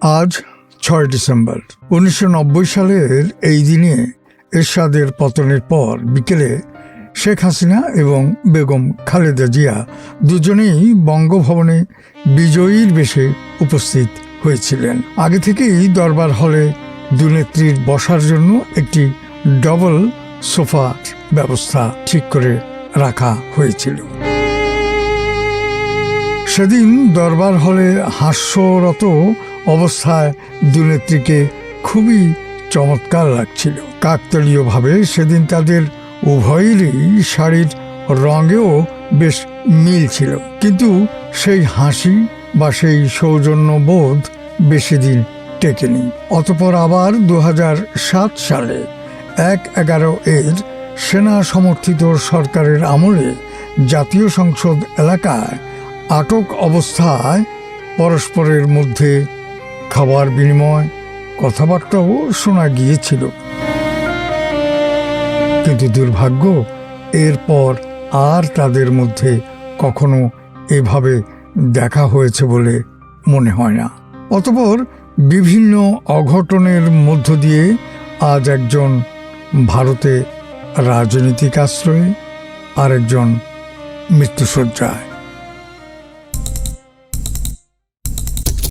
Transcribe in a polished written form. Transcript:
আজ ৬ ডিসেম্বর ১৯৯০ সালের এই দিনে এরশাদের পতনের পর বিকেলে শেখ হাসিনা এবং বেগম খালেদা জিয়া দুজনেই বঙ্গভবনে বিজয়ীর বেশে উপস্থিত হয়েছিলেন। আগে থেকেই দরবার হলে দুনেত্রীর বসার জন্য একটি ডবল সোফার ব্যবস্থা ঠিক করে রাখা হয়েছিল। সেদিন দরবার হলে হাস্যরত অবস্থায় দুনেত্রীকে খুবই চমৎকার লাগছিল। কাকতালীয়ভাবে সেদিন তাদের উভয়েরই শাড়ির রঙেও বেশ মিল ছিল, কিন্তু সেই হাসি বা সেই সৌজন্যবোধ বেশি দিন টেকেনি। অতঃপর আবার ২০০৭ সালে ১/১১ সেনা সমর্থিত সরকারের আমলে জাতীয় সংসদ এলাকায় আটক অবস্থায় পরস্পরের মধ্যে খাবার বিনিময়, কথাবার্তাও শোনা গিয়েছিল। কিন্তু দুর্ভাগ্য, এরপর আর তাদের মধ্যে কখনো এভাবে দেখা হয়েছে বলে মনে হয় না। অতঃপর বিভিন্ন অঘটনের মধ্য দিয়ে আজ একজন ভারতে রাজনৈতিক আশ্রয়ে, আরেকজন মৃত্যুশয্যায়।